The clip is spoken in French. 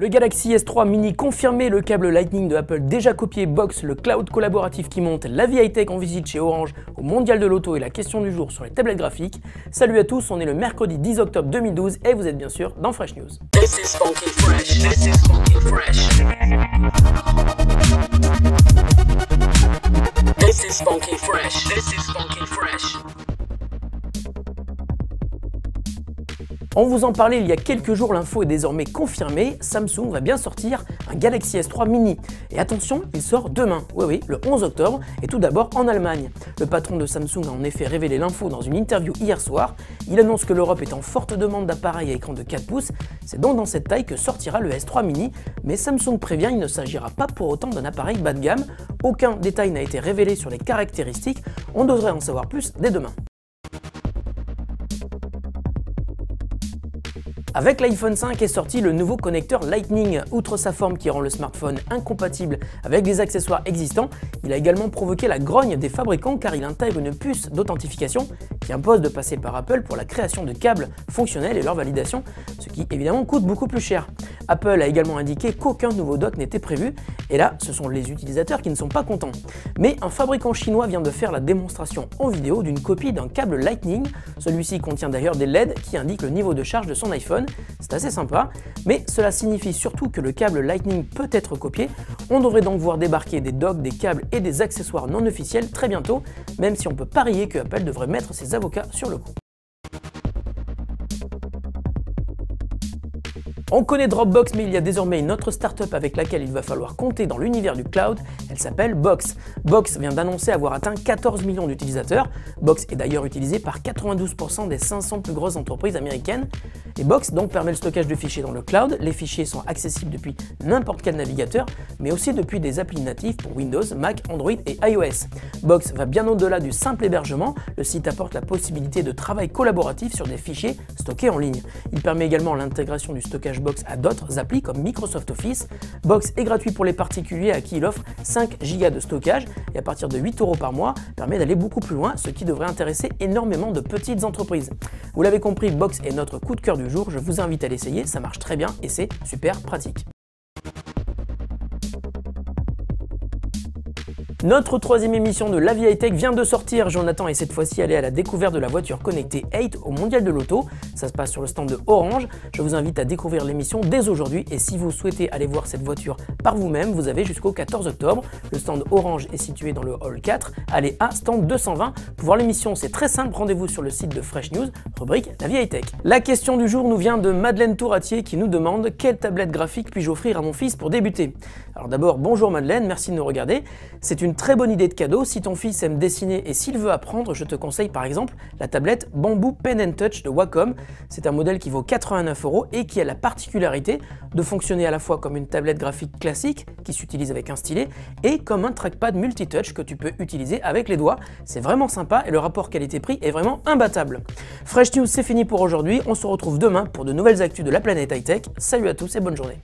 Le Galaxy S3 Mini confirmé, le câble Lightning de Apple déjà copié, Box, le cloud collaboratif qui monte, la vie high-tech en visite chez Orange, au Mondial de l'Auto et la question du jour sur les tablettes graphiques. Salut à tous, on est le mercredi 10 octobre 2012 et vous êtes bien sûr dans Fresh News. This is funky fresh. This is funky fresh. This is funky fresh. This is funky fresh. On vous en parlait il y a quelques jours, l'info est désormais confirmée, Samsung va bien sortir un Galaxy S3 Mini. Et attention, il sort demain, oui, le 11 octobre, et tout d'abord en Allemagne. Le patron de Samsung a en effet révélé l'info dans une interview hier soir. Il annonce que l'Europe est en forte demande d'appareils à écran de 4 pouces, c'est donc dans cette taille que sortira le S3 Mini, mais Samsung prévient il ne s'agira pas pour autant d'un appareil bas de gamme. Aucun détail n'a été révélé sur les caractéristiques, on devrait en savoir plus dès demain. Avec l'iPhone 5 est sorti le nouveau connecteur Lightning. Outre sa forme qui rend le smartphone incompatible avec des accessoires existants, il a également provoqué la grogne des fabricants car il intègre une puce d'authentification qui impose de passer par Apple pour la création de câbles fonctionnels et leur validation, ce qui évidemment coûte beaucoup plus cher. Apple a également indiqué qu'aucun nouveau dock n'était prévu, et là, ce sont les utilisateurs qui ne sont pas contents. Mais un fabricant chinois vient de faire la démonstration en vidéo d'une copie d'un câble Lightning. Celui-ci contient d'ailleurs des LED qui indiquent le niveau de charge de son iPhone. C'est assez sympa, mais cela signifie surtout que le câble Lightning peut être copié. On devrait donc voir débarquer des docks, des câbles et des accessoires non officiels très bientôt, même si on peut parier que Apple devrait mettre ses avocats sur le coup. On connaît Dropbox, mais il y a désormais une autre startup avec laquelle il va falloir compter dans l'univers du cloud. Elle s'appelle Box. Box vient d'annoncer avoir atteint 14 millions d'utilisateurs. Box est d'ailleurs utilisé par 92% des 500 plus grosses entreprises américaines. Et Box donc permet le stockage de fichiers dans le cloud. Les fichiers sont accessibles depuis n'importe quel navigateur, mais aussi depuis des applis natives pour Windows, Mac, Android et iOS. Box va bien au-delà du simple hébergement. Le site apporte la possibilité de travail collaboratif sur des fichiers stockés en ligne. Il permet également l'intégration du stockage Box à d'autres applis comme Microsoft Office. Box est gratuit pour les particuliers à qui il offre 5 Go de stockage et à partir de 8 € par mois permet d'aller beaucoup plus loin, ce qui devrait intéresser énormément de petites entreprises. Vous l'avez compris, Box est notre coup de cœur du jour, je vous invite à l'essayer, ça marche très bien et c'est super pratique. Notre troisième émission de La Vie High Tech vient de sortir. Jonathan est cette fois-ci allé à la découverte de la voiture connectée 8 au Mondial de l'Auto. Ça se passe sur le stand de Orange. Je vous invite à découvrir l'émission dès aujourd'hui et si vous souhaitez aller voir cette voiture par vous-même, vous avez jusqu'au 14 octobre. Le stand Orange est situé dans le hall 4. Allez à stand 220. Pour voir l'émission, c'est très simple. Rendez-vous sur le site de Fresh News, rubrique La Vie High Tech. La question du jour nous vient de Madeleine Touratier qui nous demande quelle tablette graphique puis-je offrir à mon fils pour débuter. Alors d'abord, bonjour Madeleine, merci de nous regarder. C'est une très bonne idée de cadeau. Si ton fils aime dessiner et s'il veut apprendre, je te conseille par exemple la tablette Bamboo Pen & Touch de Wacom. C'est un modèle qui vaut 89 € et qui a la particularité de fonctionner à la fois comme une tablette graphique classique qui s'utilise avec un stylet et comme un trackpad multitouch que tu peux utiliser avec les doigts. C'est vraiment sympa et le rapport qualité-prix est vraiment imbattable. Fresh News, c'est fini pour aujourd'hui. On se retrouve demain pour de nouvelles actus de la planète high-tech. Salut à tous et bonne journée.